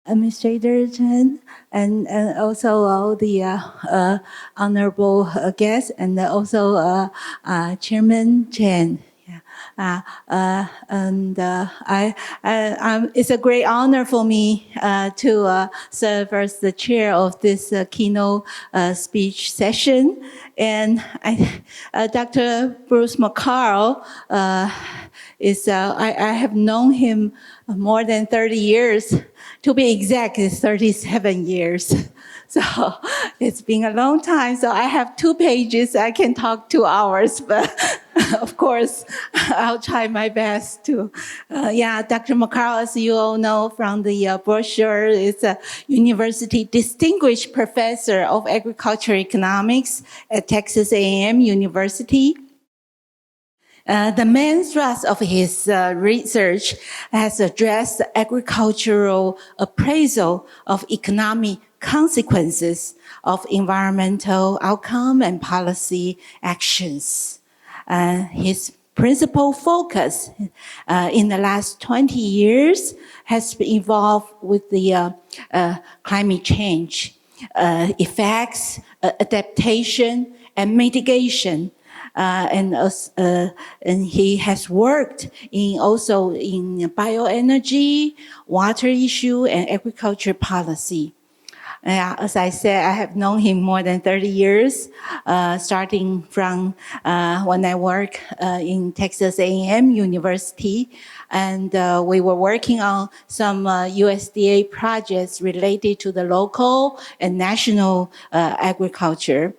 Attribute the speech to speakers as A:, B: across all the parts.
A: Administrator Chen, and also all the honorable guests, and also Chairman Chen. It's a great honor for me to serve as the chair of this keynote speech session. And Dr. Bruce McCarl is, I have known him more than 30 years. To be exact, it's 37 years. So it's been a long time. So I have 2 pages. I can talk 2 hours, but of course, I'll try my best to. Dr. McCarl, as you all know from the brochure, is a university distinguished professor of agricultural economics at Texas A&M University. The main thrust of his research has addressed the agricultural appraisal of economic consequences of environmental outcome and policy actions. His principal focus in the last 20 years has been involved with the climate change effects, adaptation, and mitigation. And he has worked also in bioenergy, water issue, and agriculture policy. As I said, I have known him more than 30 years, starting from when I work in Texas A&M University. And we were working on some USDA projects related to the local and national agriculture.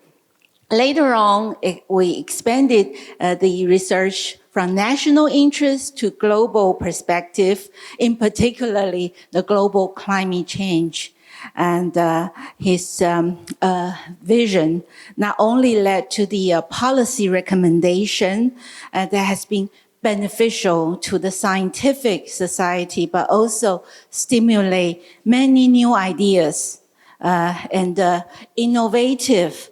A: Later on, we expanded the research from national interest to global perspective, in particularly the global climate change. And his vision not only led to the policy recommendation that has been beneficial to the scientific society, but also stimulate many new ideas and innovative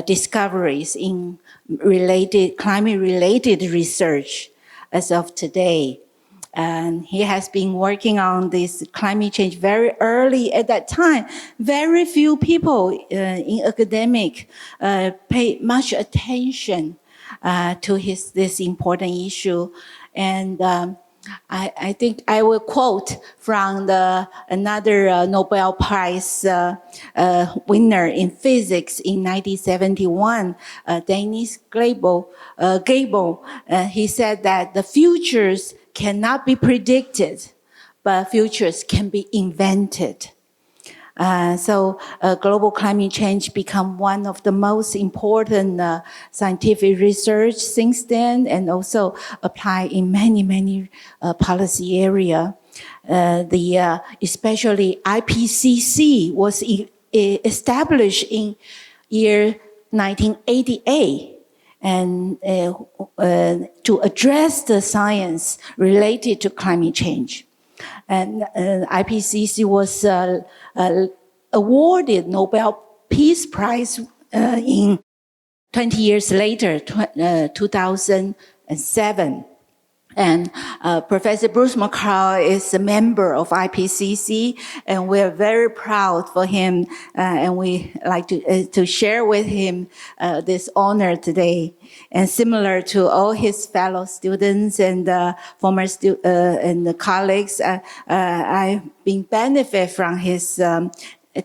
A: discoveries in climate-related research as of today. And he has been working on this climate change very early. At that time, very few people in academic pay much attention to this important issue. And I think I will quote from another Nobel Prize winner in physics in 1971, Dennis Gable. He said that the futures cannot be predicted, but futures can be invented. So global climate change become one of the most important scientific research since then, and also apply in many policy area. Especially IPCC was established in year 1988. And to address the science related to climate change. And IPCC was awarded Nobel Peace Prize in 20 years later, 2007. And Professor Bruce McCarl is a member of IPCC, and we're very proud for him, and we like to share with him this honor today. And similar to all his fellow students and former and the colleagues, I've been benefit from his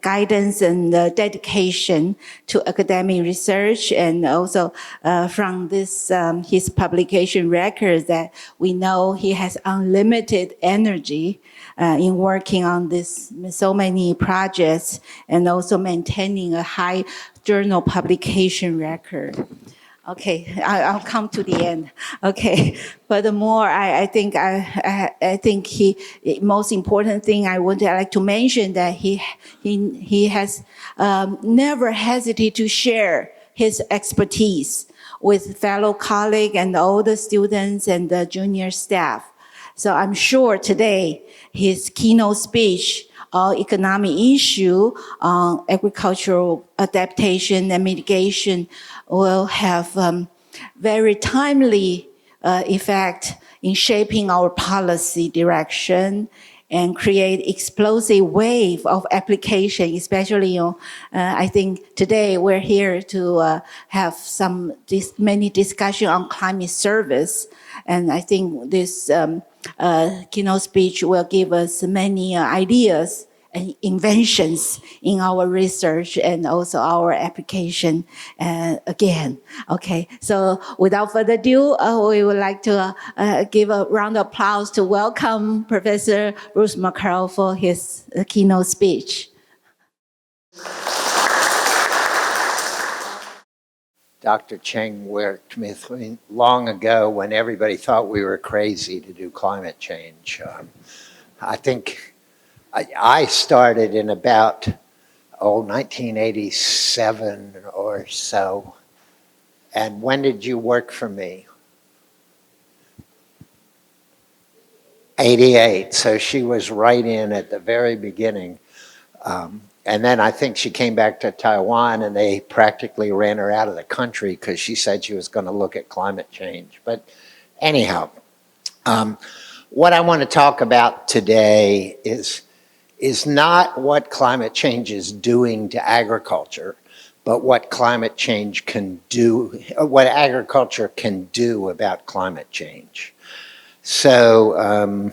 A: guidance and dedication to academic research, and also from this his publication record that we know he has unlimited energy in working on this so many projects, and also maintaining a high journal publication record. Okay, I'll come to the end. Okay, furthermore, I think most important thing I would like to mention that he has never hesitated to share his expertise with fellow colleagues and all the students and the junior staff. So I'm sure today his keynote speech on economic issue on agricultural adaptation and mitigation will have very timely effect in shaping our policy direction and create explosive wave of application, especially, I think today we're here to have many discussion on climate service. And I think this keynote speech will give us many ideas and inventions in our research and also our application again. Okay, so without further ado, we would like to give a round of applause to welcome Professor Bruce McCarroll for his keynote speech.
B: Dr. Cheng worked with me long ago when everybody thought we were crazy to do climate change. I think I started in about 1987 or so. And when did you work for me? 88. So she was right in at the very beginning. And then I think she came back to Taiwan and they practically ran her out of the country because she said she was going to look at climate change. But anyhow, what I want to talk about today is not what climate change is doing to agriculture, but what climate change can do, what agriculture can do about climate change. So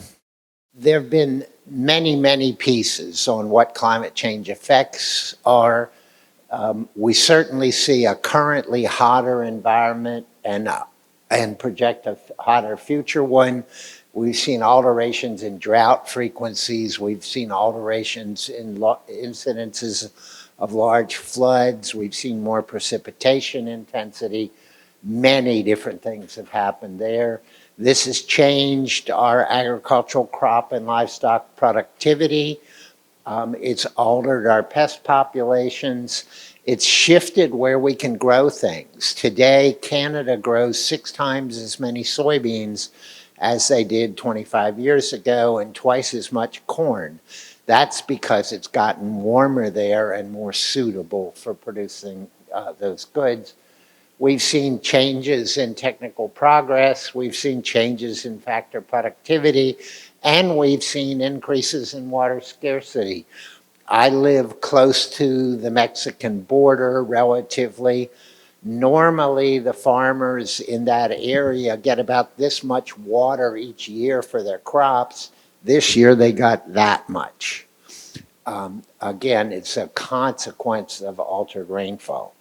B: there have been many pieces on what climate change effects are. We certainly see a currently hotter environment and project a hotter future one. We've seen alterations in drought frequencies. We've seen alterations in incidences of large floods. We've seen more precipitation intensity. Many different things have happened there. This has changed our agricultural crop and livestock productivity. It's altered our pest populations. It's shifted where we can grow things. Today, Canada grows 6 times as many soybeans as they did 25 years ago and twice as much corn. That's because it's gotten warmer there and more suitable for producing those goods. We've seen changes in technical progress, we've seen changes in factor productivity, and we've seen increases in water scarcity. I live close to the Mexican border relatively. Normally, the farmers in that area get about this much water each year for their crops. This year, they got that much. Again, it's a consequence of altered rainfall.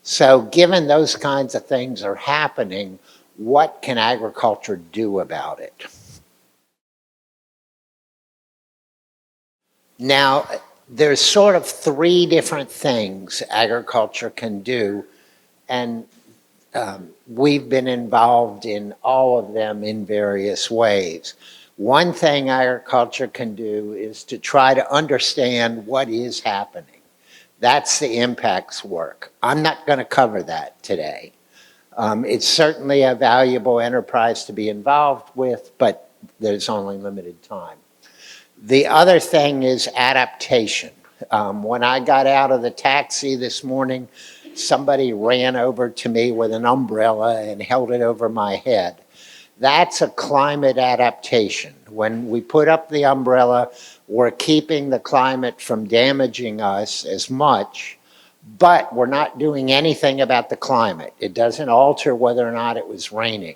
B: So given those kinds of things are happening, what can agriculture do about it? Now, there's sort of 3 different things agriculture can do, and we've been involved in all of them in various ways. One thing agriculture can do is to try to understand what is happening. That's the impacts work. I'm not going to cover that today. It's certainly a valuable enterprise to be involved with, but there's only limited time. The other thing is adaptation. When I got out of the taxi this morning, somebody ran over to me with an umbrella and held it over my head. That's a climate adaptation. When we put up the umbrella, we're keeping the climate from damaging us as much, but we're not doing anything about the climate. It doesn't alter whether or not it was raining.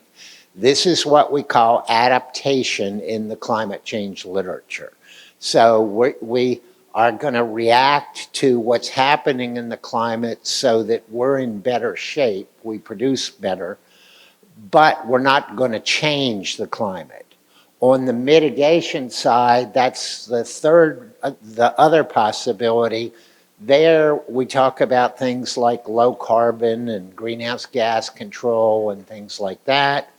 B: This is what we call adaptation in the climate change literature. So we are going to react to what's happening in the climate so that we're in better shape, we produce better, but we're not going to change the climate. On the mitigation side, that's the other possibility. There we talk about things like low carbon and greenhouse gas control and things like that.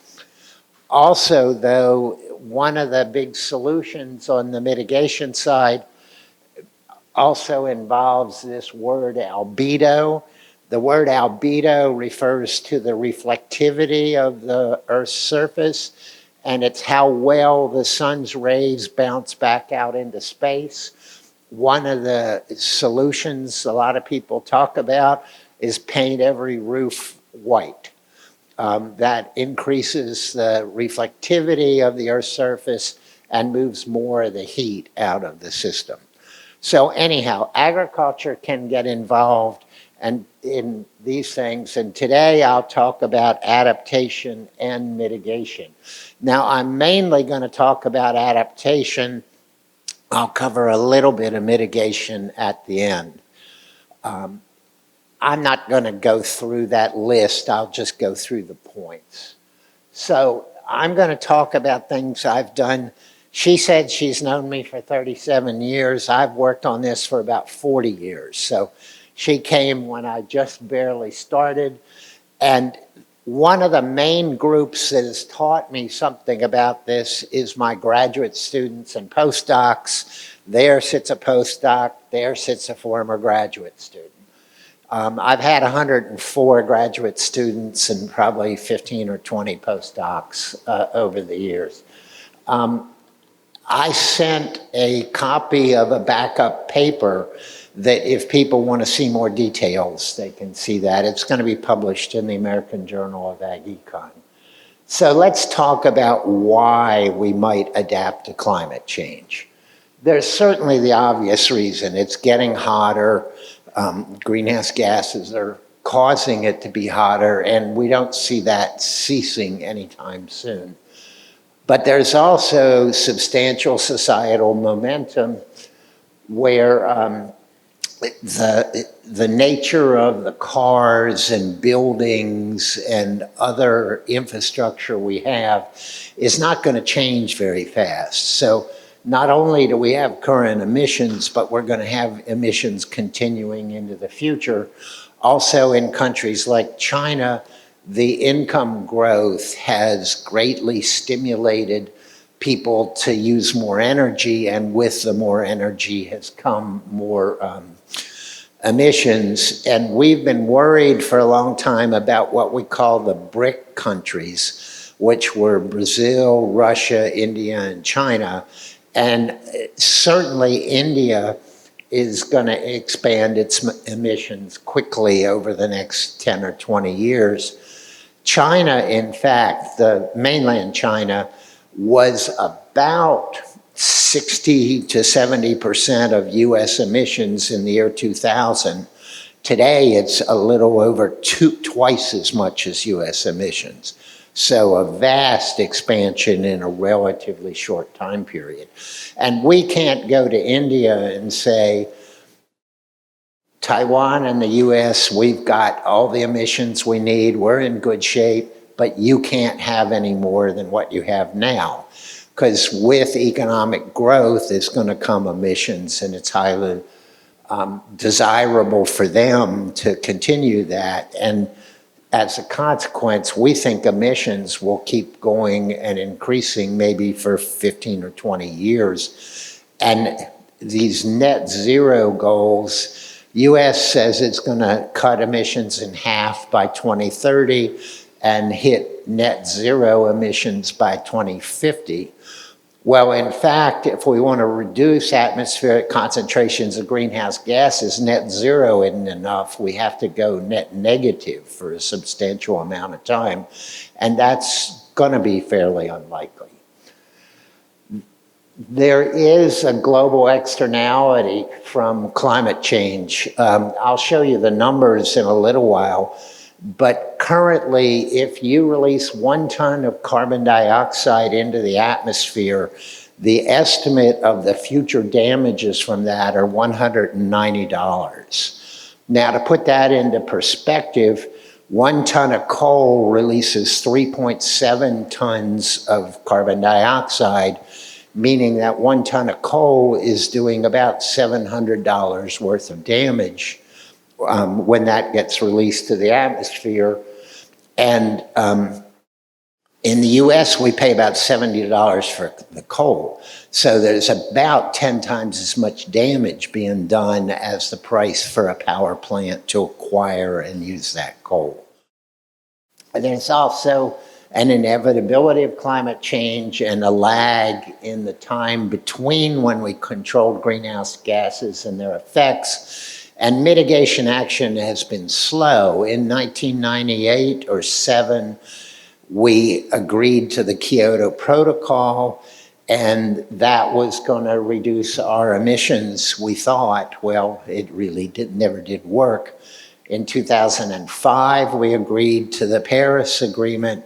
B: Also, though, one of the big solutions on the mitigation side also involves this word albedo. The word albedo refers to the reflectivity of the Earth's surface, and it's how well the sun's rays bounce back out into space. One of the solutions a lot of people talk about is paint every roof white. That increases the reflectivity of the Earth's surface and moves more of the heat out of the system. So anyhow, agriculture can get involved and in these things. And today I'll talk about adaptation and mitigation. Now, I'm mainly going to talk about adaptation. I'll cover a little bit of mitigation at the end. I'm not going to go through that list. I'll just go through the points. So I'm going to talk about things I've done. She said she's known me for 37 years. I've worked on this for about 40 years. So she came when I just barely started. And one of the main groups that has taught me something about this is my graduate students and postdocs. There sits a postdoc, there sits a former graduate student. I've had 104 graduate students and probably 15 or 20 postdocs over the years. I sent a copy of a backup paper that if people want to see more details, they can see that. It's going to be published in the American Journal of Ag Econ. So let's talk about why we might adapt to climate change. There's certainly the obvious reason. It's getting hotter. Greenhouse gases are causing it to be hotter, and we don't see that ceasing anytime soon. But there's also substantial societal momentum where the nature of the cars and buildings and other infrastructure we have is not going to change very fast. So not only do we have current emissions, but we're going to have emissions continuing into the future. Also in countries like China, the income growth has greatly stimulated people to use more energy, and with the more energy has come more emissions. And we've been worried for a long time about what we call the BRIC countries, which were Brazil, Russia, India, and China. And certainly India is going to expand its emissions quickly over the next 10 or 20 years. China, in fact, the mainland China, was about 60 to 70% of US emissions in the year 2000. Today, it's a little over twice as much as US emissions. So a vast expansion in a relatively short time period. And we can't go to India and say, Taiwan and the US, we've got all the emissions we need, we're in good shape, but you can't have any more than what you have now. Because with economic growth is going to come emissions, and it's highly desirable for them to continue that. And as a consequence, we think emissions will keep going and increasing maybe for 15 or 20 years. And these net zero goals, US says it's going to cut emissions in half by 2030 and hit net zero emissions by 2050. Well, in fact, if we want to reduce atmospheric concentrations of greenhouse gases, net zero isn't enough. We have to go net negative for a substantial amount of time, and that's going to be fairly unlikely. There is a global externality from climate change. I'll show you the numbers in a little while, but currently, if you release 1 ton of carbon dioxide into the atmosphere, the estimate of the future damages from that are $190. Now, to put that into perspective, 1 ton of coal releases 3.7 tons of carbon dioxide, meaning that 1 ton of coal is doing about $700 worth of damage when that gets released to the atmosphere. And in the US, we pay about $70 for the coal. So there's about 10 times as much damage being done as the price for a power plant to acquire and use that coal. And there's also an inevitability of climate change and a lag in the time between when we controlled greenhouse gases and their effects. And mitigation action has been slow. In 1998 or 7, we agreed to the Kyoto Protocol, And that was going to reduce our emissions, we thought. Well, it really never did work. In 2005, we agreed to the Paris Agreement.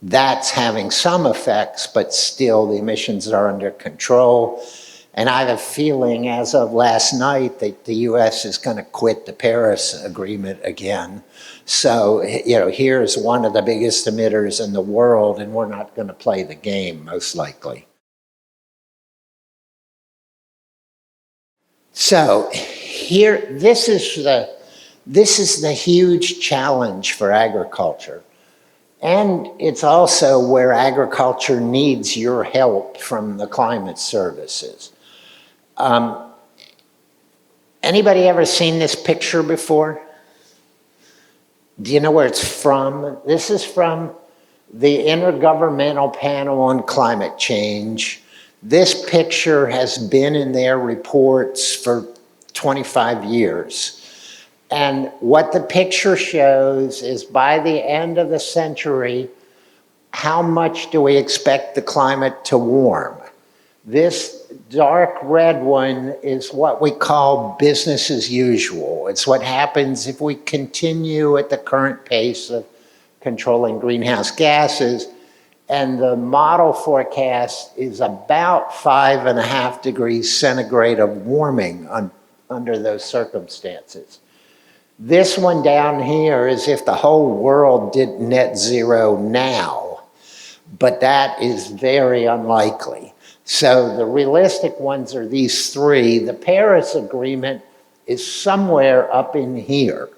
B: That's having some effects, but still the emissions are under control. And I have a feeling as of last night that the US is going to quit the Paris Agreement again. So, here's one of the biggest emitters in the world, and we're not going to play the game, most likely. So here, this is the huge challenge for agriculture. And it's also where agriculture needs your help from the climate services. Anybody ever seen this picture before? Do you know where it's from? This is from the Intergovernmental Panel on Climate Change. This picture has been in their reports for 25 years. And what the picture shows is by the end of the century, how much do we expect the climate to warm? This dark red one is what we call business as usual. It's what happens if we continue at the current pace of controlling greenhouse gases. And the model forecast is about 5.5 degrees centigrade of warming under those circumstances. This one down here is if the whole world did net zero now, but that is very unlikely. So the realistic ones are these three. The Paris Agreement is somewhere up in here.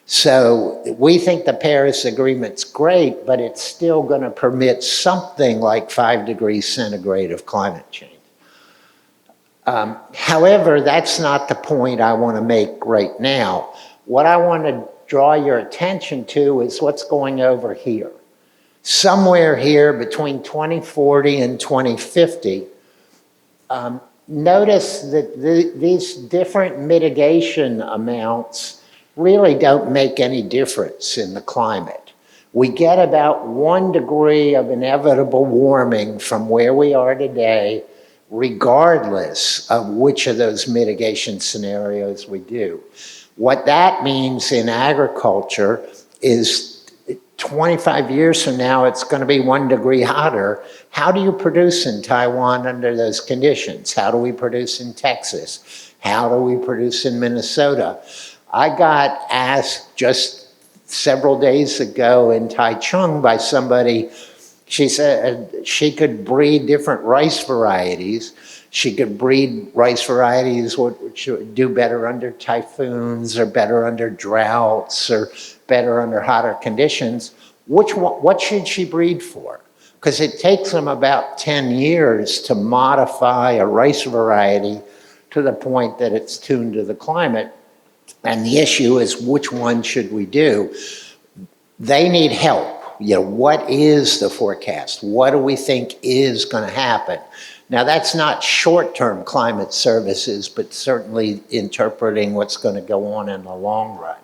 B: So we think the Paris Agreement's great, but it's still going to permit something like 5 degrees centigrade of climate change. However, that's not the point I want to make right now. What I want to draw your attention to is what's going over here. Somewhere here between 2040 and 2050, notice that these different mitigation amounts really don't make any difference in the climate. We get about 1 degree of inevitable warming from where we are today, regardless of which of those mitigation scenarios we do. What that means in agriculture is 25 years from now, it's going to be 1 degree hotter. How do you produce in Taiwan under those conditions? How do we produce in Texas? How do we produce in Minnesota? I got asked just several days ago in Taichung by somebody. She said she could breed different rice varieties. She could breed rice varieties which would do better under typhoons or better under droughts or better under hotter conditions. What should she breed for? Because it takes them about 10 years to modify a rice variety to the point that it's tuned to the climate. And the issue is, which one should we do? They need help. What is the forecast? What do we think is going to happen? Now, that's not short-term climate services, but certainly interpreting what's going to go on in the long run.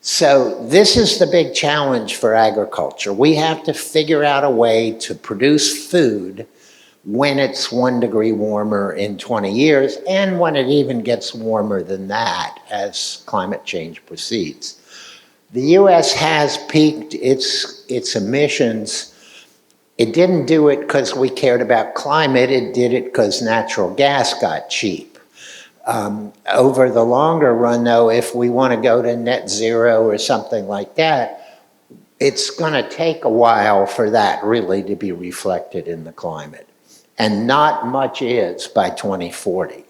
B: So this is the big challenge for agriculture. We have to figure out a way to produce food when it's 1 degree warmer in 20 years, and when it even gets warmer than that as climate change proceeds. The US has peaked its emissions. It didn't do it because we cared about climate, it did it because natural gas got cheap. Over the longer run, though, if we want to go to net zero or something like that, it's going to take a while for that really to be reflected in the climate. And not much is by 2040.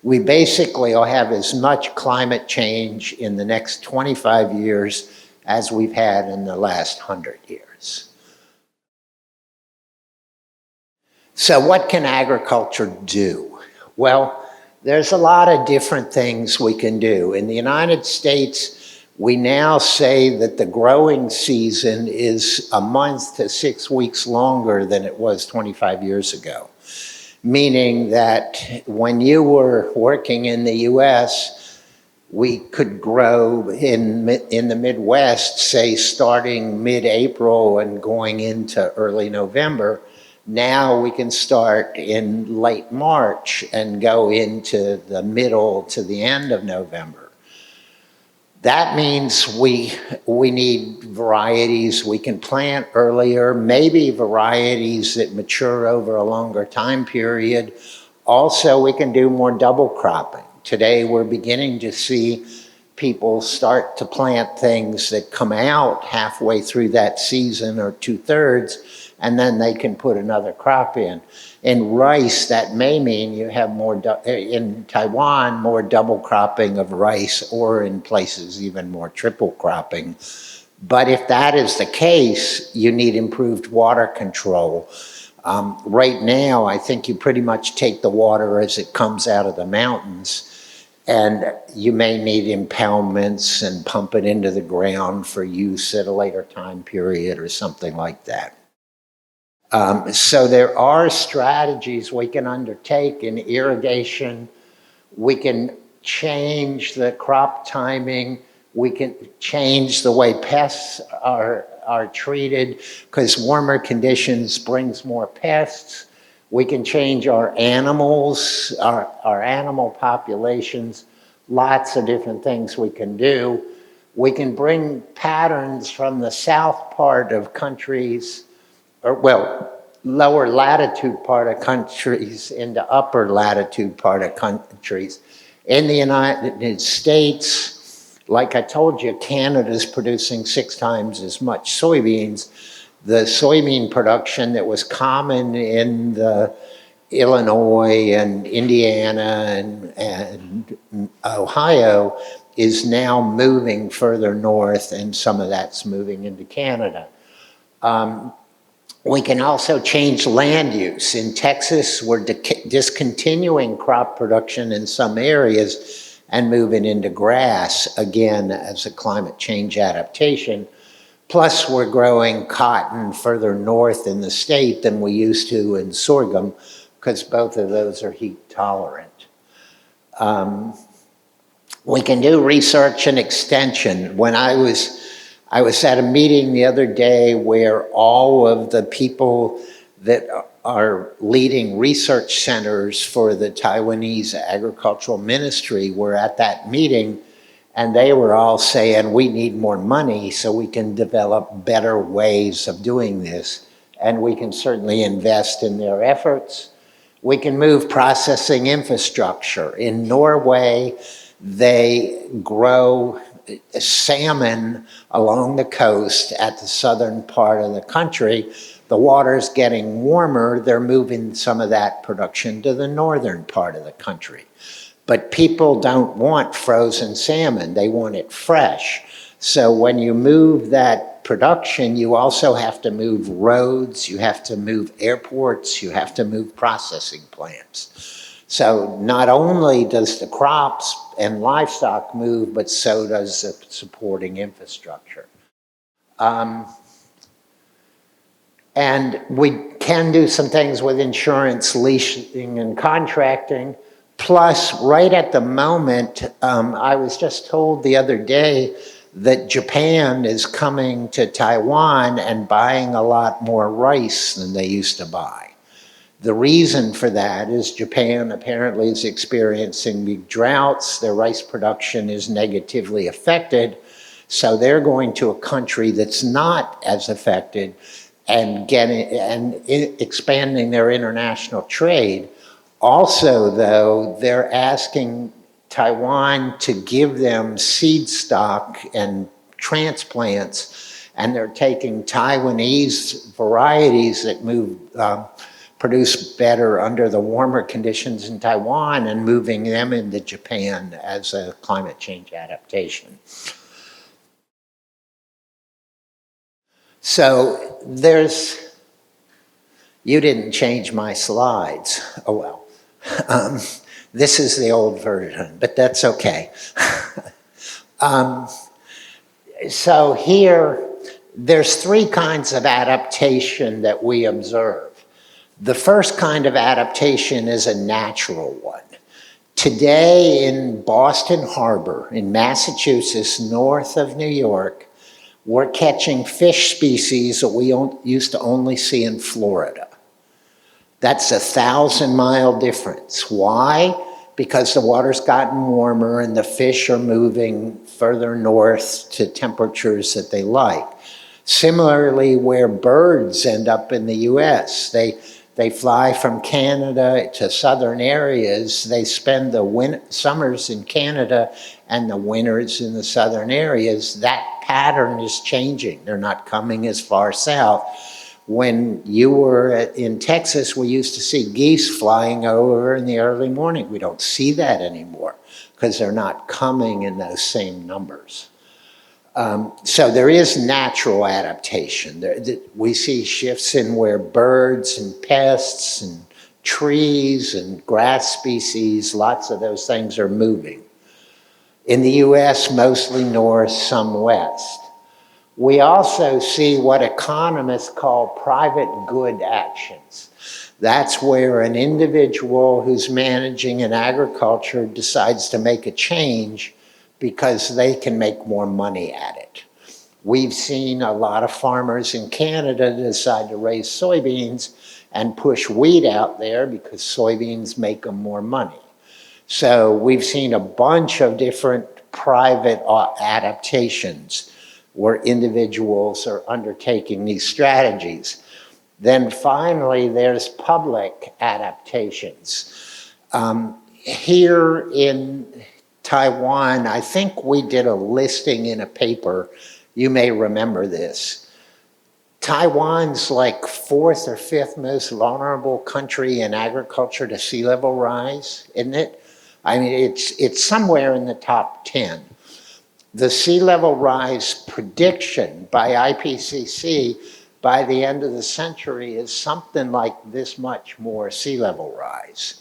B: We basically will have as much climate change in the next 25 years as we've had in the last 100 years. So what can agriculture do? Well, there's a lot of different things we can do. In the United States, we now say that the growing season is a month to 6 weeks longer than it was 25 years ago. Meaning that when you were working in the US, we could grow in the Midwest, say starting mid-April and going into early November. Now we can start in late March and go into the middle to the end of November. That means we need varieties we can plant earlier, maybe varieties that mature over a longer time period. Also, we can do more double cropping. Today, we're beginning to see people start to plant things that come out halfway through that season or 2/3, and then they can put another crop in. In rice, that may mean you have more, in Taiwan, more double cropping of rice, or in places even more triple cropping. But if that is the case, you need improved water control. Right now, I think you pretty much take the water as it comes out of the mountains, and you may need impoundments and pump it into the ground for use at a later time period or something like that. So there are strategies we can undertake in irrigation. We can change the crop timing. We can change the way pests are treated, because warmer conditions brings more pests. We can change our animals, our animal populations, lots of different things we can do. We can bring patterns from the south part of countries, or well, lower latitude part of countries into upper latitude part of countries. In the United States, like I told you, Canada's producing 6 times as much soybeans. The soybean production that was common in the Illinois and Indiana and Ohio is now moving further north, and some of that's moving into Canada. We can also change land use. In Texas, we're discontinuing crop production in some areas and moving into grass, again, as a climate change adaptation. Plus, we're growing cotton further north in the state than we used to in sorghum, because both of those are heat tolerant. We can do research and extension. When I was at a meeting the other day where all of the people that are leading research centers for the Taiwanese agricultural ministry were at that meeting, and they were all saying, we need more money so we can develop better ways of doing this, and we can certainly invest in their efforts. We can move processing infrastructure. In Norway, they grow salmon along the coast at the southern part of the country. The water's getting warmer, they're moving some of that production to the northern part of the country. But people don't want frozen salmon, they want it fresh. So when you move that production, you also have to move roads, you have to move airports, you have to move processing plants. So not only does the crops and livestock move, but so does the supporting infrastructure. And we can do some things with insurance, leasing, and contracting. Plus, right at the moment, I was just told the other day that Japan is coming to Taiwan and buying a lot more rice than they used to buy. The reason for that is Japan apparently is experiencing big droughts. Their rice production is negatively affected. So they're going to a country that's not as affected and expanding their international trade. Also, though, they're asking Taiwan to give them seed stock and transplants, and they're taking Taiwanese varieties that produce better under the warmer conditions in Taiwan and moving them into Japan as a climate change adaptation. So you didn't change my slides. Oh well. This is the old version, but that's okay. So here, there's 3 kinds of adaptation that we observe. The first kind of adaptation is a natural one. Today in Boston Harbor, in Massachusetts, north of New York, we're catching fish species that we used to only see in Florida. That's 1,000-mile difference. Why? Because the water's gotten warmer and the fish are moving further north to temperatures that they like. Similarly, where birds end up in the US, they fly from Canada to southern areas. They spend the summers in Canada and the winters in the southern areas. That pattern is changing. They're not coming as far south. When you were in Texas, we used to see geese flying over in the early morning. We don't see that anymore because they're not coming in those same numbers. So there is natural adaptation. We see shifts in where birds and pests and trees and grass species, lots of those things are moving. In the US, mostly north, some west. We also see what economists call private good actions. That's where an individual who's managing an agriculture decides to make a change because they can make more money at it. We've seen a lot of farmers in Canada decide to raise soybeans and push wheat out there because soybeans make them more money. So we've seen a bunch of different private adaptations where individuals are undertaking these strategies. Then finally, there's public adaptations. Here in Taiwan, I think we did a listing in a paper. You may remember this. Taiwan's like 4th or 5th most vulnerable country in agriculture to sea level rise, isn't it? I mean, it's somewhere in the top 10. The sea level rise prediction by IPCC by the end of the century is something like this much more sea level rise.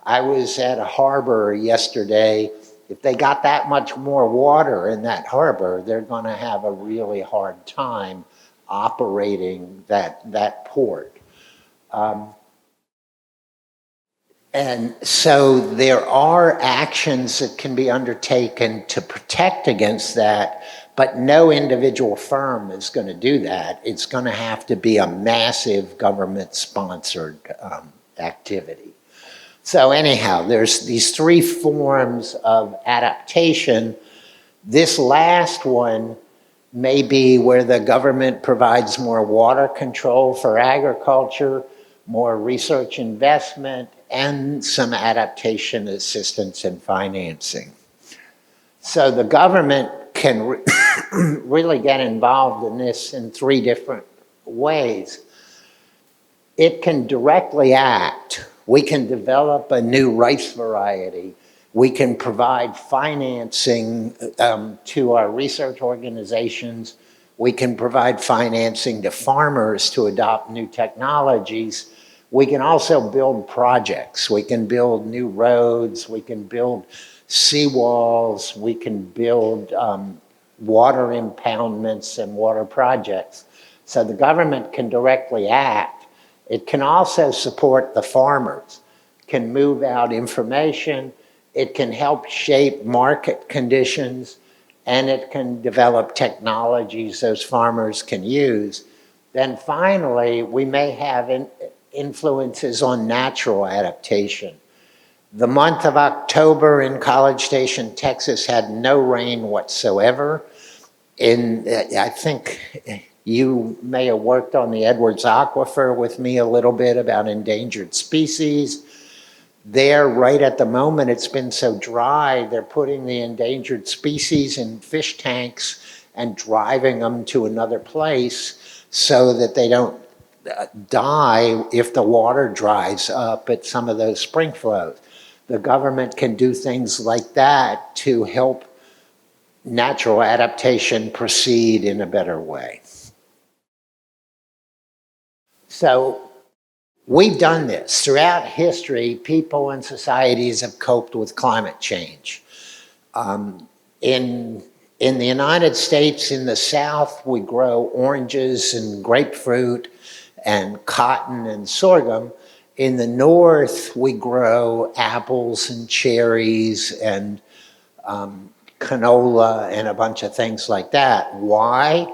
B: I was at a harbor yesterday. If they got that much more water in that harbor, they're going to have a really hard time operating that port. And so there are actions that can be undertaken to protect against that, but no individual firm is going to do that. It's going to have to be a massive government-sponsored activity. So anyhow, there's these 3 forms of adaptation. This last one may be where the government provides more water control for agriculture, more research investment, and some adaptation assistance and financing. So the government can really get involved in this in 3 different ways. It can directly act. We can develop a new rice variety. We can provide financing to our research organizations. We can provide financing to farmers to adopt new technologies. We can also build projects. We can build new roads. We can build seawalls. We can build water impoundments and water projects. So the government can directly act. It can also support the farmers, can move out information, it can help shape market conditions, and it can develop technologies those farmers can use. Then finally, we may have influences on natural adaptation. The month of October in College Station, Texas had no rain whatsoever. I think you may have worked on the Edwards Aquifer with me a little bit about endangered species. There, right at the moment, it's been so dry, they're putting the endangered species in fish tanks and driving them to another place so that they don't die if the water dries up at some of those spring flows. The government can do things like that to help natural adaptation proceed in a better way. So we've done this. Throughout history, people and societies have coped with climate change. In the United States, in the South, we grow oranges and grapefruit and cotton and sorghum. In the North, we grow apples and cherries and canola and a bunch of things like that. Why?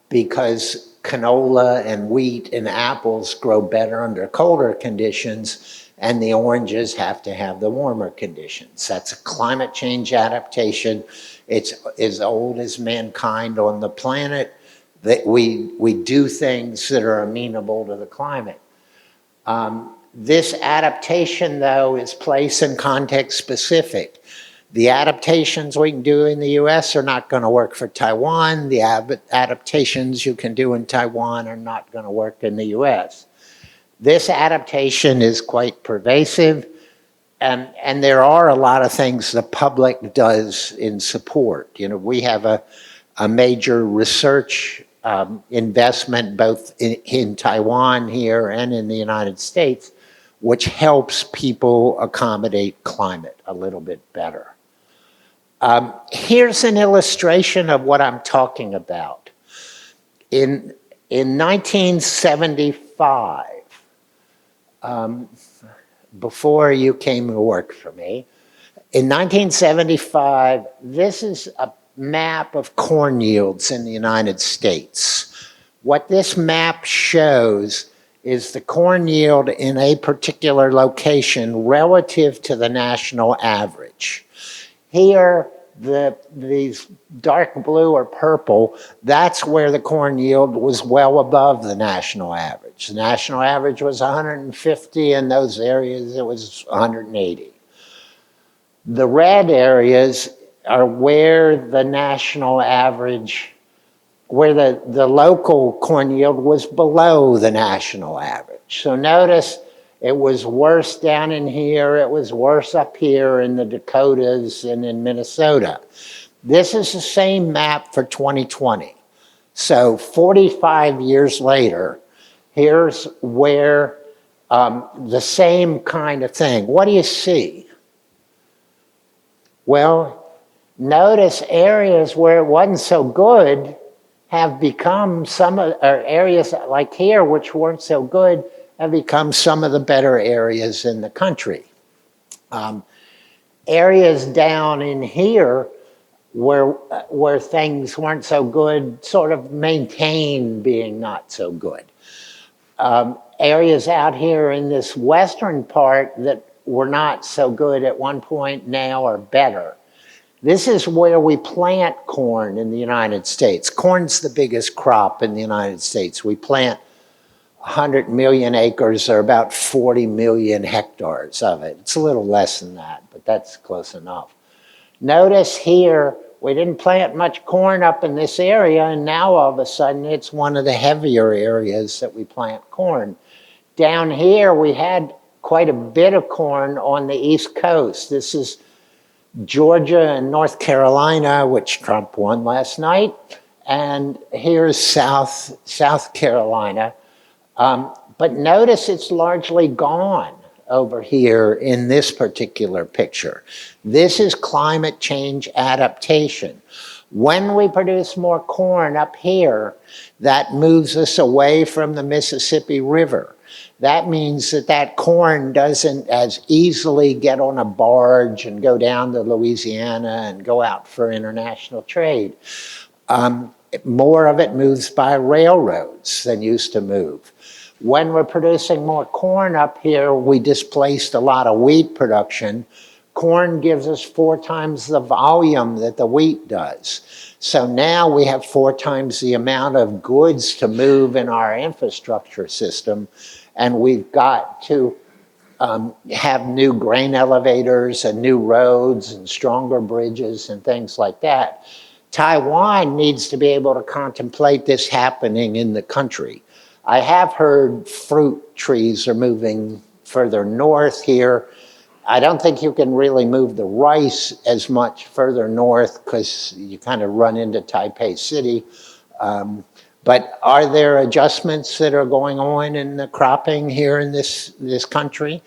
B: Because canola and wheat and apples grow better under colder conditions, and the oranges have to have the warmer conditions. That's a climate change adaptation. It's as old as mankind on the planet, that we do things that are amenable to the climate. This adaptation, though, is place and context specific. The adaptations we can do in the US are not going to work for Taiwan. The adaptations you can do in Taiwan are not going to work in the US. This adaptation is quite pervasive, and there are a lot of things the public does in support. You know, we have a major research investment both in Taiwan here and in the United States, which helps people accommodate climate a little bit better. Here's an illustration of what I'm talking about. In 1975, before you came to work for me, in 1975, this is a map of corn yields in the United States. What this map shows is the corn yield in a particular location relative to the national average. Here, these dark blue or purple, that's where the corn yield was well above the national average. The national average was 150, in those areas it was 180. The red areas are where the national average, where the local corn yield was below the national average. So notice it was worse down in here, it was worse up here in the Dakotas and in Minnesota. This is the same map for 2020. So 45 years later, here's where the same kind of thing. What do you see? Well, notice areas where it wasn't so good have become some of, or areas like here which weren't so good have become some of the better areas in the country. Areas down in here where things weren't so good sort of maintain being not so good. Areas out here in this western part that were not so good at one point now are better. This is where we plant corn in the United States. Corn's the biggest crop in the United States. We plant 100 million acres, or about 40 million hectares of it. It's a little less than that, but that's close enough. Notice here, we didn't plant much corn up in this area, and now all of a sudden it's one of the heavier areas that we plant corn. Down here, we had quite a bit of corn on the East Coast. This is Georgia and North Carolina, which Trump won last night, and here's South Carolina. But notice it's largely gone over here in this particular picture. This is climate change adaptation. When we produce more corn up here, that moves us away from the Mississippi River. That means that corn doesn't as easily get on a barge and go down to Louisiana and go out for international trade. More of it moves by railroads than used to move. When we're producing more corn up here, we displaced a lot of wheat production. Corn gives us 4 times the volume that the wheat does. So now we have 4 times the amount of goods to move in our infrastructure system, and we've got to have new grain elevators and new roads and stronger bridges and things like that. Taiwan needs to be able to contemplate this happening in the country. I have heard fruit trees are moving further north here. I don't think you can really move the rice as much further north because you kind of run into Taipei City. But are there adjustments that are going on in the cropping here in this country?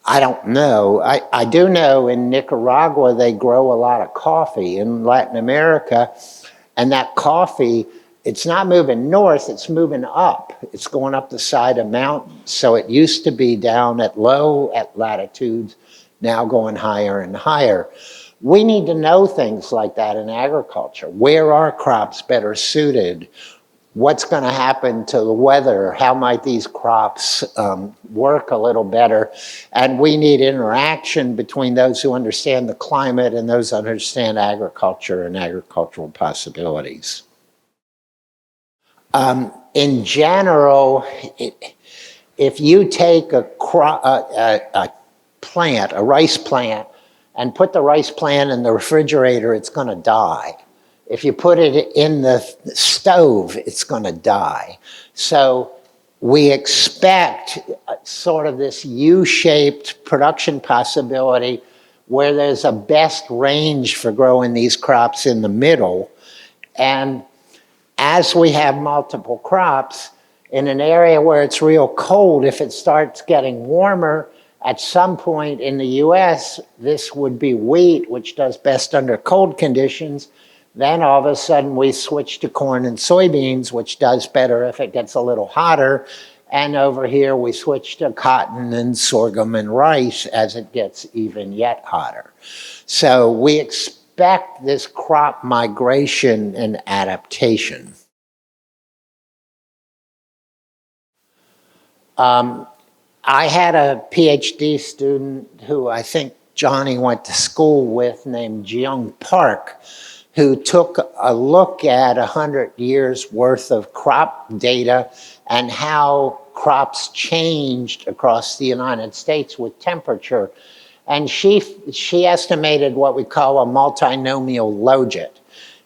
B: I don't know. I do know in Nicaragua they grow a lot of coffee. In Latin America, and that coffee, it's not moving north, it's moving up. It's going up the side of mountains. So it used to be down at low latitudes, now going higher and higher. We need to know things like that in agriculture. Where are crops better suited? what's going to happen to the weather? How might these crops work a little better? And we need interaction between those who understand the climate and those who understand agriculture and agricultural possibilities. In general, if you take a rice plant, and put the rice plant in the refrigerator, it's going to die. If you put it in the stove, it's going to die. So we expect sort of this U-shaped production possibility where there's a best range for growing these crops in the middle. And as we have multiple crops, in an area where it's real cold, if it starts getting warmer, at some point in the US, this would be wheat, which does best under cold conditions. Then all of a sudden we switch to corn and soybeans, which does better if it gets a little hotter. And over here we switch to cotton and sorghum and rice as it gets even yet hotter. So we expect this crop migration and adaptation. I had a PhD student who I think Johnny went to school with named Jung Park, who took a look at 100 years worth of crop data and how crops changed across the United States with temperature. And she estimated what we call a multinomial logit.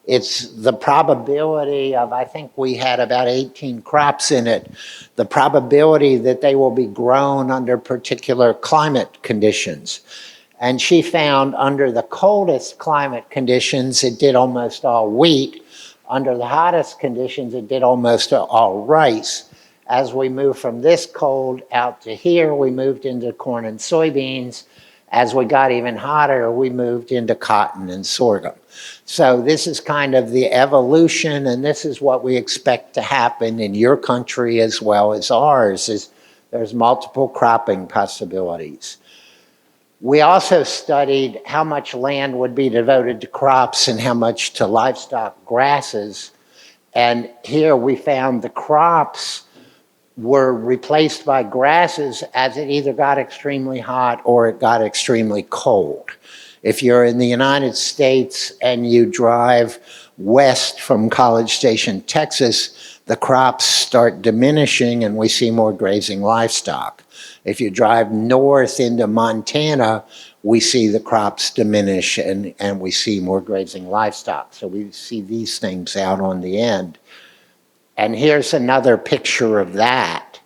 B: It's the probability of, I think we had about 18 crops in it, the probability that they will be grown under particular climate conditions. And she found under the coldest climate conditions, it did almost all wheat. Under the hottest conditions, it did almost all rice. As we moved from this cold out to here, we moved into corn and soybeans. As we got even hotter, we moved into cotton and sorghum. So this is kind of the evolution, and this is what we expect to happen in your country as well as ours, is there's multiple cropping possibilities. We also studied how much land would be devoted to crops and how much to livestock grasses. And here we found the crops were replaced by grasses as it either got extremely hot or it got extremely cold. If you're in the United States and you drive west from College Station, Texas, the crops start diminishing and we see more grazing livestock. If you drive north into Montana, we see the crops diminish and we see more grazing livestock. So we see these things out on the end. And here's another picture of that.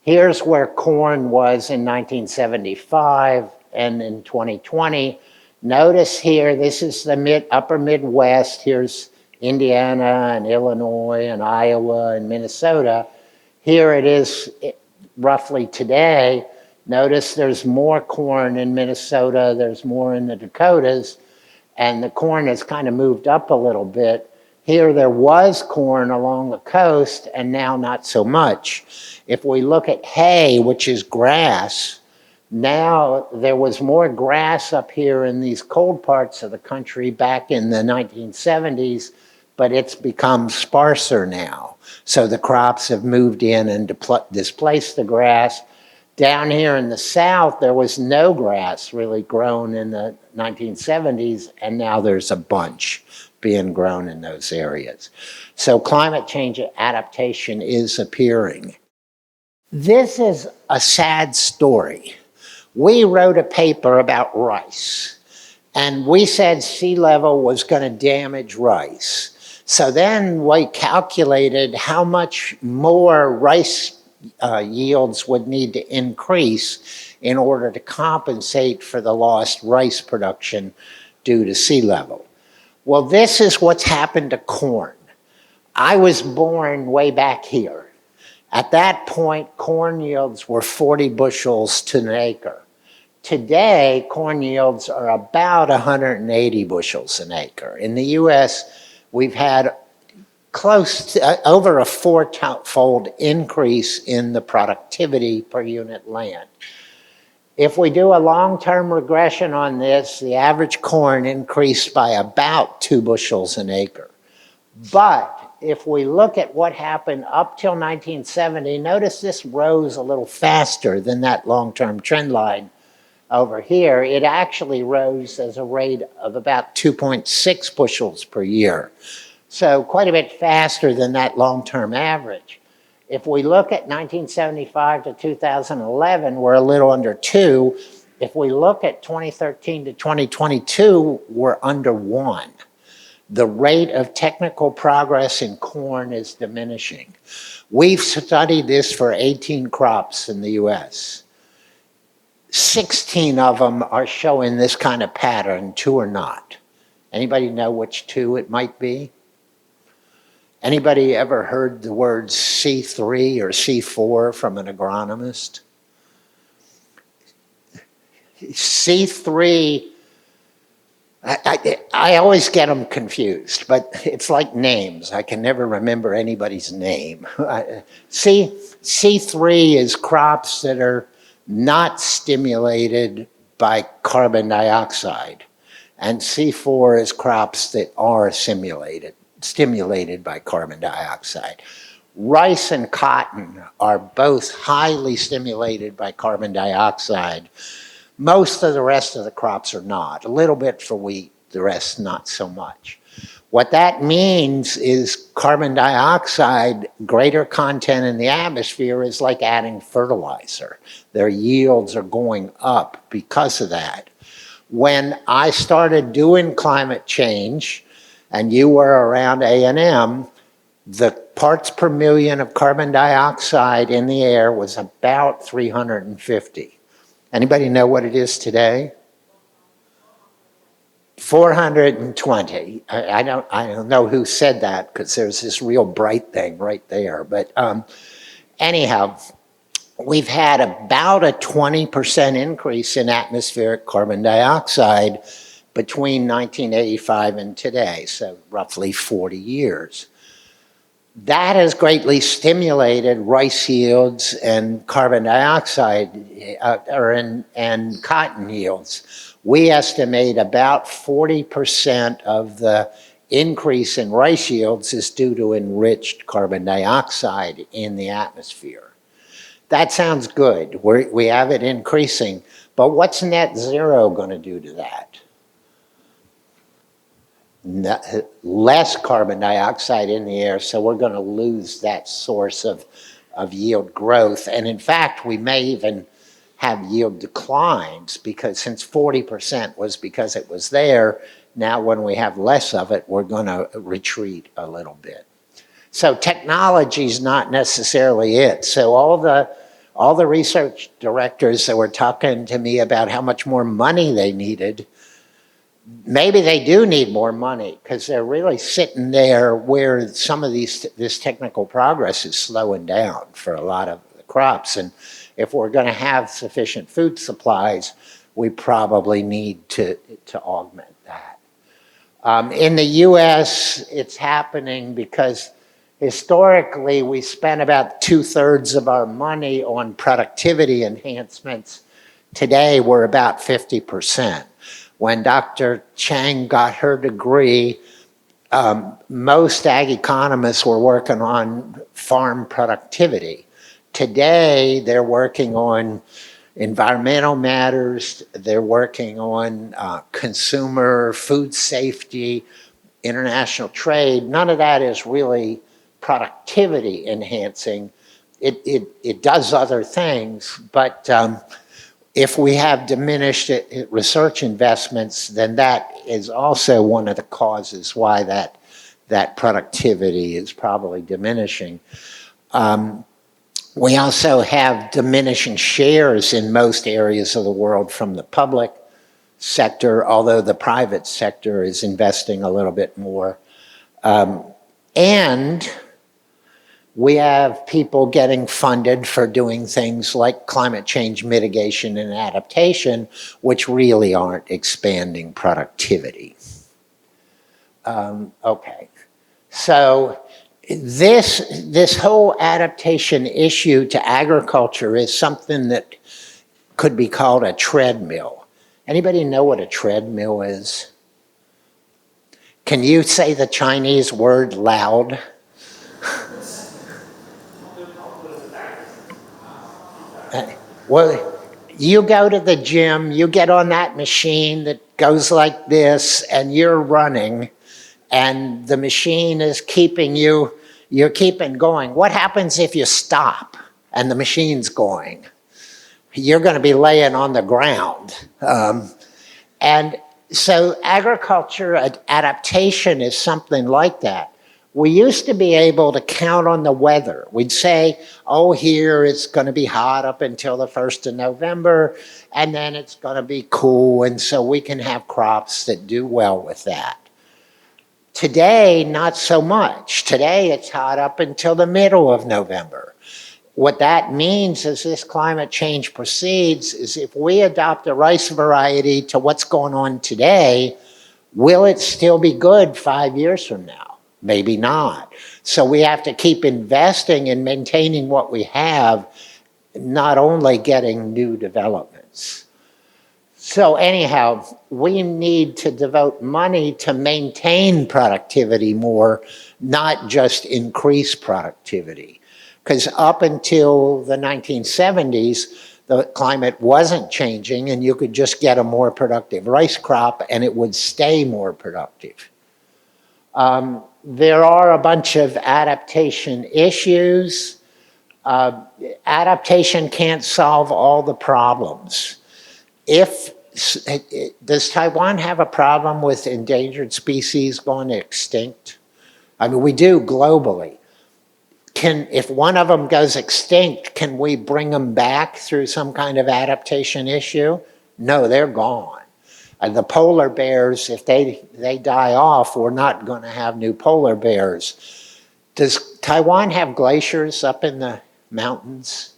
B: Here's where corn was in 1975 and in 2020. Notice here, this is the upper Midwest. Here's Indiana and Illinois and Iowa and Minnesota. Here it is roughly today. Notice there's more corn in Minnesota, there's more in the Dakotas, and the corn has kind of moved up a little bit. Here there was corn along the coast, and now not so much. If we look at hay, which is grass, now there was more grass up here in these cold parts of the country back in the 1970s, but it's become sparser now. So the crops have moved in and displaced the grass. Down here in the south, there was no grass really grown in the 1970s, and now there's a bunch being grown in those areas. So climate change adaptation is appearing. This is a sad story. We wrote a paper about rice, and we said sea level was going to damage rice. So then we calculated how much more rice yields would need to increase in order to compensate for the lost rice production due to sea level. Well, this is what's happened to corn. I was born way back here. At that point, corn yields were 40 bushels to an acre. Today, corn yields are about 180 bushels an acre. In the US, we've had close to over a four-fold increase in the productivity per unit land. If we do a long-term regression on this, the average corn increased by about 2 bushels an acre. But if we look at what happened up till 1970, notice this rose a little faster than that long-term trend line over here. It actually rose as a rate of about 2.6 bushels per year. So quite a bit faster than that long-term average. If we look at 1975 to 2011, we're a little under 2. If we look at 2013 to 2022, we're under 1. The rate of technical progress in corn is diminishing. We've studied this for 18 crops in the US. 16 of them are showing this kind of pattern, 2 are not. Anybody know which 2 it might be? Anybody ever heard the words C3 or C4 from an agronomist? C3, I always get them confused, but it's like names. I can never remember anybody's name. C3 is crops that are not stimulated by carbon dioxide, and C4 is crops that are stimulated by carbon dioxide. Rice and cotton are both highly stimulated by carbon dioxide. Most of the rest of the crops are not. A little bit for wheat, the rest not so much. What that means is carbon dioxide, greater content in the atmosphere, is like adding fertilizer. Their yields are going up because of that. When I started doing climate change, and you were around A&M, the parts per million of carbon dioxide in the air was about 350. Anybody know what it is today? 420. I don't know who said that, because there's this real bright thing right there. But anyhow, we've had about a 20% increase in atmospheric carbon dioxide between 1985 and today, so roughly 40 years. That has greatly stimulated rice yields and carbon dioxide and cotton yields. We estimate about 40% of the increase in rice yields is due to enriched carbon dioxide in the atmosphere. That sounds good. We have it increasing, but what's net zero going to do to that? Less carbon dioxide in the air, so we're going to lose that source of yield growth. And in fact, we may even have yield declines, because since 40% was because it was there, now when we have less of it, we're going to retreat a little bit. So technology is not necessarily it. So all the research directors that were talking to me about how much more money they needed, maybe they do need more money, because they're really sitting there where some of this technical progress is slowing down for a lot of the crops. And if we're going to have sufficient food supplies, we probably need to augment that. In the US, it's happening because historically we spent about 2/3 of our money on productivity enhancements. Today, we're about 50%. When Dr. Chang got her degree, most ag economists were working on farm productivity. Today, they're working on environmental matters, they're working on consumer food safety, international trade. None of that is really productivity enhancing. It does other things, but if we have diminished research investments, then that is also one of the causes why that productivity is probably diminishing. We also have diminishing shares in most areas of the world from the public sector, although the private sector is investing a little bit more. And we have people getting funded for doing things like climate change mitigation and adaptation, which really aren't expanding productivity. Okay, so this whole adaptation issue to agriculture is something that could be called a treadmill. Anybody know what a treadmill is? Can you say the Chinese word loud Well, you go to the gym, you get on that machine that goes like this, and you're running, and the machine is keeping you, you're keeping going. What happens if you stop and the machine's going? You're going to be laying on the ground. And so agriculture adaptation is something like that. We used to be able to count on the weather. We'd say, oh, here it's going to be hot up until the 1st of November, and then it's going to be cool, and so we can have crops that do well with that. Today, not so much. Today, it's hot up until the middle of November. What that means as this climate change proceeds is if we adopt a rice variety to what's going on today, will it still be good 5 years from now? Maybe not. So we have to keep investing in maintaining what we have, not only getting new developments. So anyhow, we need to devote money to maintain productivity more, not just increase productivity. Because up until the 1970s, the climate wasn't changing, and you could just get a more productive rice crop and it would stay more productive. There are a bunch of adaptation issues. Adaptation can't solve all the problems. Does Taiwan have a problem with endangered species going extinct? I mean, we do globally. If one of them goes extinct, can we bring them back through some kind of adaptation issue? No, they're gone. And the polar bears, if they die off, we're not going to have new polar bears. Does Taiwan have glaciers up in the mountains?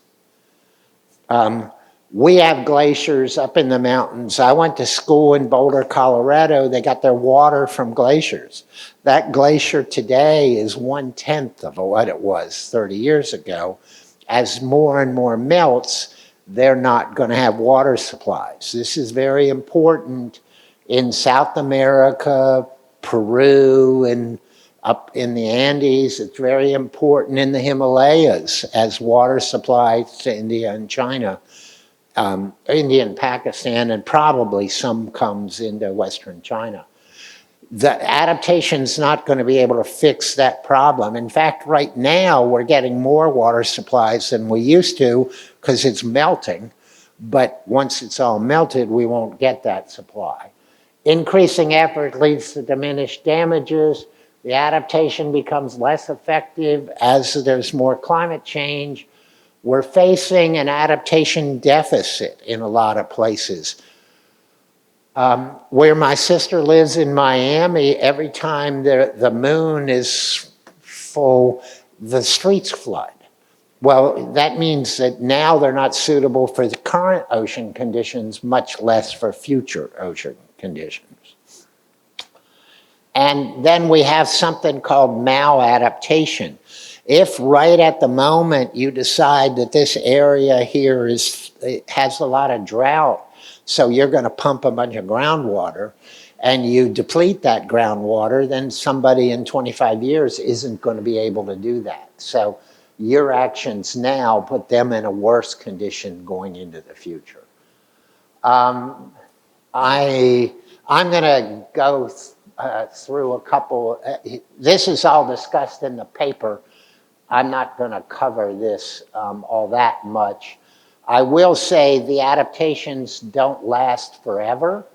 B: We have glaciers up in the mountains. I went to school in Boulder, Colorado. They got their water from glaciers. That glacier today is 1/10 of what it was 30 years ago. As more and more melts, they're not going to have water supplies. This is very important in South America, Peru, and up in the Andes. It's very important in the Himalayas as water supplies to India and China. India and Pakistan, and probably some comes into Western China. The adaptation's not going to be able to fix that problem. In fact, right now, we're getting more water supplies than we used to because it's melting. But once it's all melted, we won't get that supply. Increasing effort leads to diminished damages. The adaptation becomes less effective as there's more climate change. We're facing an adaptation deficit in a lot of places. Where my sister lives in Miami, every time the moon is full, the streets flood. Well, that means that now they're not suitable for the current ocean conditions, much less for future ocean conditions. And then we have something called maladaptation. If right at the moment you decide that this area here has a lot of drought, so you're going to pump a bunch of groundwater, and you deplete that groundwater, then somebody in 25 years isn't going to be able to do that. So your actions now put them in a worse condition going into the future. I'm going to go through a couple. This is all discussed in the paper. I'm not going to cover this all that much. I will say the adaptations don't last forever.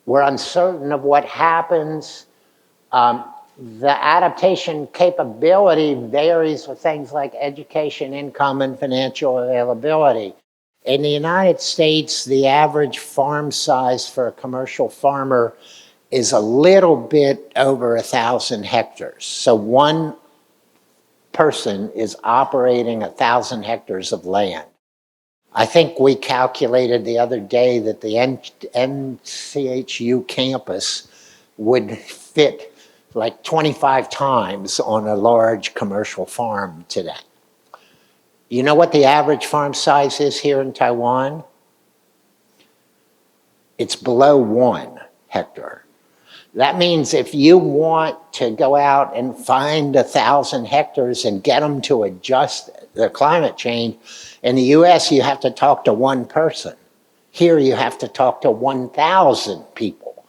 B: We're uncertain of what happens. The adaptation capability varies with things like education, income, and financial availability. In the United States, the average farm size for a commercial farmer is a little bit over 1,000 hectares. So one person is operating 1,000 hectares of land. I think we calculated the other day that the NCHU campus would fit like 25 times on a large commercial farm today. You know what the average farm size is here in Taiwan? It's below 1 hectare. That means if you want to go out and find 1,000 hectares and get them to adjust the climate change, in the US you have to talk to one person. Here you have to talk to 1,000 people.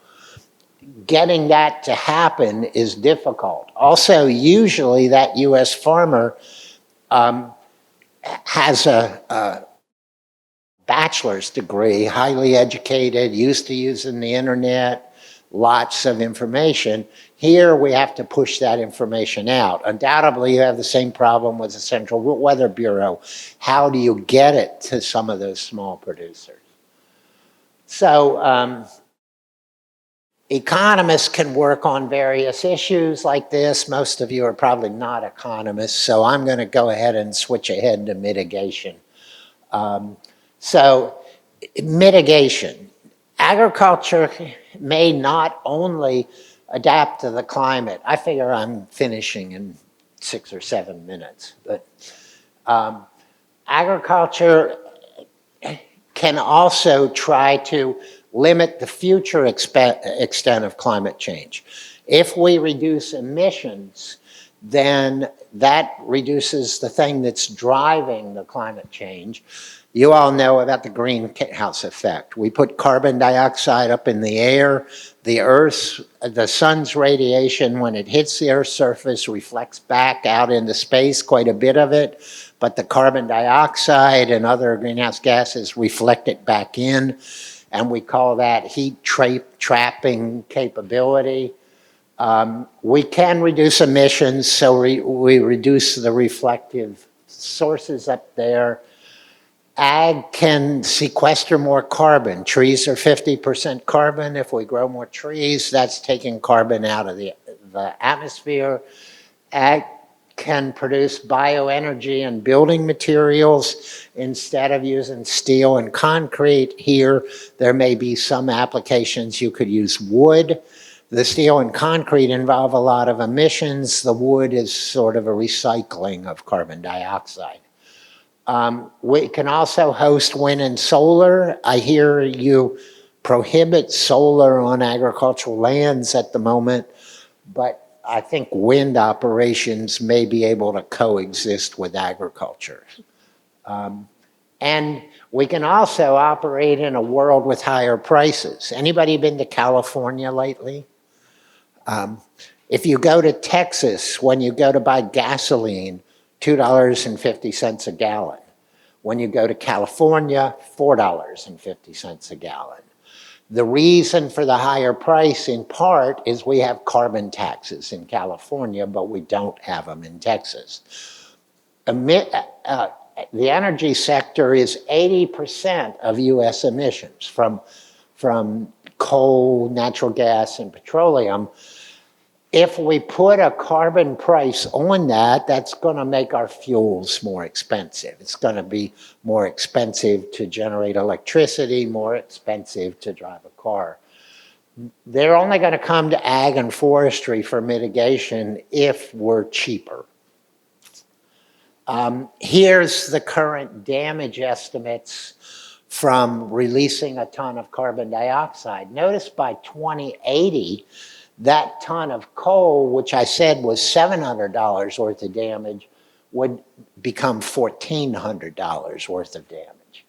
B: Getting that to happen is difficult. Also, usually that US farmer has a bachelor's degree, highly educated, used to using the internet, lots of information. Here we have to push that information out. Undoubtedly you have the same problem with the Central Weather Bureau. How do you get it to some of those small producers? So economists can work on various issues like this. Most of you are probably not economists, so I'm going to go ahead and switch ahead to mitigation. So mitigation. Agriculture may not only adapt to the climate. I figure I'm finishing in 6 or 7 minutes, but agriculture can also try to limit the future extent of climate change. If we reduce emissions, then that reduces the thing that's driving the climate change. You all know about the greenhouse effect. We put carbon dioxide up in the air. The sun's radiation, when it hits the Earth's surface, reflects back out into space, quite a bit of it. But the carbon dioxide and other greenhouse gases reflect it back in. And we call that heat trapping capability. We can reduce emissions, so we reduce the reflective sources up there. Ag can sequester more carbon. Trees are 50% carbon. If we grow more trees, that's taking carbon out of the atmosphere. Ag can produce bioenergy and building materials instead of using steel and concrete. Here, there may be some applications you could use wood. The steel and concrete involve a lot of emissions. The wood is sort of a recycling of carbon dioxide. We can also host wind and solar. I hear you prohibit solar on agricultural lands at the moment, but I think wind operations may be able to coexist with agriculture. And we can also operate in a world with higher prices. Anybody been to California lately? If you go to Texas, when you go to buy gasoline, $2.50 a gallon. When you go to California, $4.50 a gallon. The reason for the higher price, in part, is we have carbon taxes in California, but we don't have them in Texas. The energy sector is 80% of US emissions from coal, natural gas, and petroleum. If we put a carbon price on that, that's going to make our fuels more expensive. It's going to be more expensive to generate electricity, more expensive to drive a car. They're only going to come to ag and forestry for mitigation if we're cheaper. Here's the current damage estimates from releasing a ton of carbon dioxide. Notice by 2080, that ton of coal, which I said was $700 worth of damage, would become $1,400 worth of damage.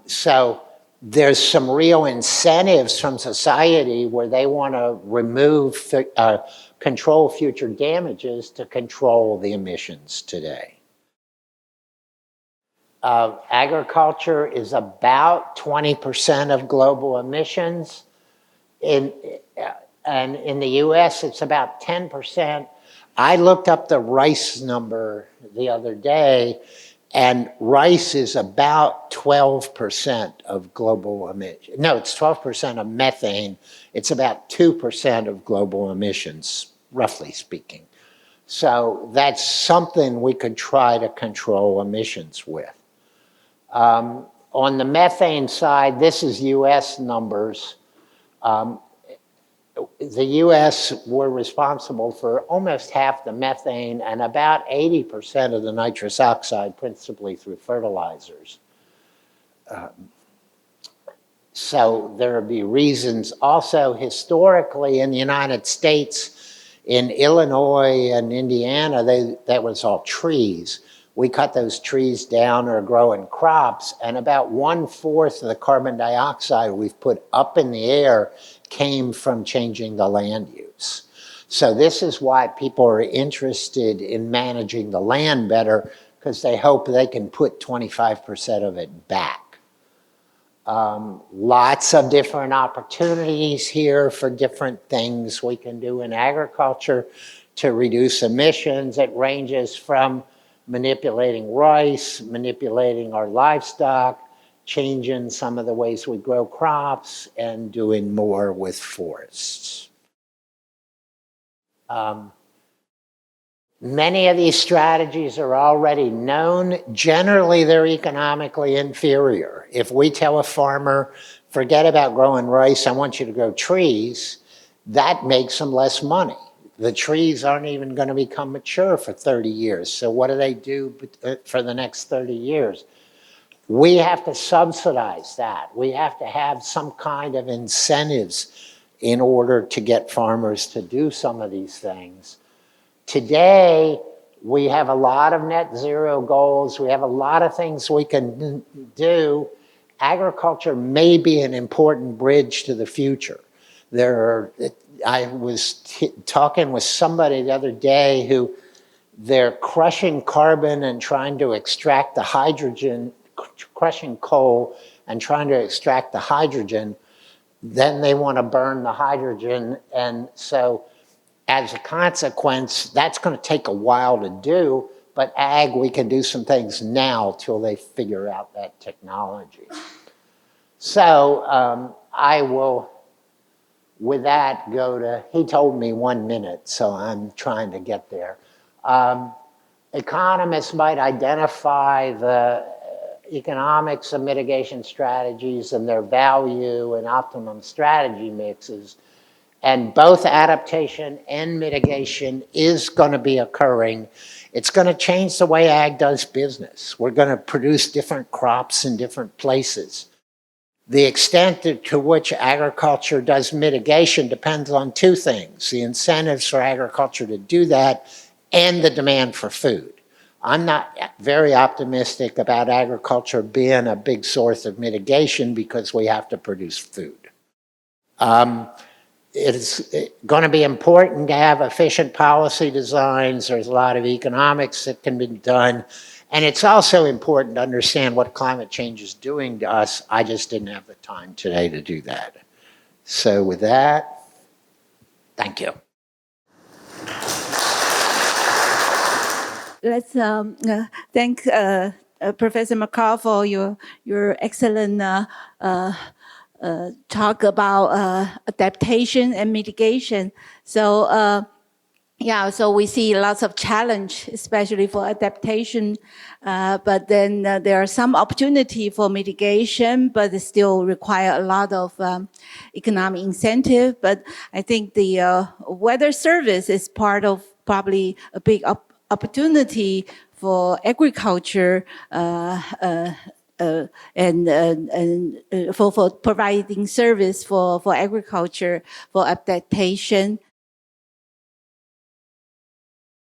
B: So there's some real incentives from society where they want to control future damages to control the emissions today. Agriculture is about 20% of global emissions. And in the US, it's about 10%. I looked up the rice number the other day, and rice is about 12% of global emissions. No, it's 12% of methane. It's about 2% of global emissions, roughly speaking. So that's something we could try to control emissions with. On the methane side, this is US numbers. The US were responsible for almost half the methane and about 80% of the nitrous oxide, principally through fertilizers. So there will be reasons also historically in the United States, in Illinois and Indiana, that was all trees. We cut those trees down or grow in crops, and about 1/4 of the carbon dioxide we've put up in the air came from changing the land use. So this is why people are interested in managing the land better, because they hope they can put 25% of it back. Lots of different opportunities here for different things we can do in agriculture to reduce emissions. It ranges from manipulating rice, manipulating our livestock, changing some of the ways we grow crops, and doing more with forests. Many of these strategies are already known. Generally, they're economically inferior. If we tell a farmer, forget about growing rice, I want you to grow trees, that makes them less money. The trees aren't even going to become mature for 30 years. So what do they do for the next 30 years? We have to subsidize that. We have to have some kind of incentives in order to get farmers to do some of these things. Today, we have a lot of net zero goals. We have a lot of things we can do. Agriculture may be an important bridge to the future. I was talking with somebody the other day who they're crushing carbon and trying to extract the hydrogen, crushing coal and trying to extract the hydrogen. Then they want to burn the hydrogen, and so as a consequence, that's going to take a while to do, but we can do some things now till they figure out that technology. So I will, with that, he told me 1 minute, so I'm trying to get there. Economists might identify the economics of mitigation strategies and their value and optimum strategy mixes. And both adaptation and mitigation is going to be occurring. It's going to change the way ag does business. We're going to produce different crops in different places. The extent to which agriculture does mitigation depends on two things: the incentives for agriculture to do that and the demand for food. I'm not very optimistic about agriculture being a big source of mitigation because we have to produce food. It's going to be important to have efficient policy designs. There's a lot of economics that can be done. And it's also important to understand what climate change is doing to us. I just didn't have the time today to do that. So with that, thank you.
A: Let's thank Professor McCall for your excellent talk about adaptation and mitigation. So so we see lots of challenge, especially for adaptation, but then there are some opportunity for mitigation, but it still require a lot of economic incentive. But I think the weather service is part of probably a big opportunity for agriculture and for providing service for agriculture, for adaptation.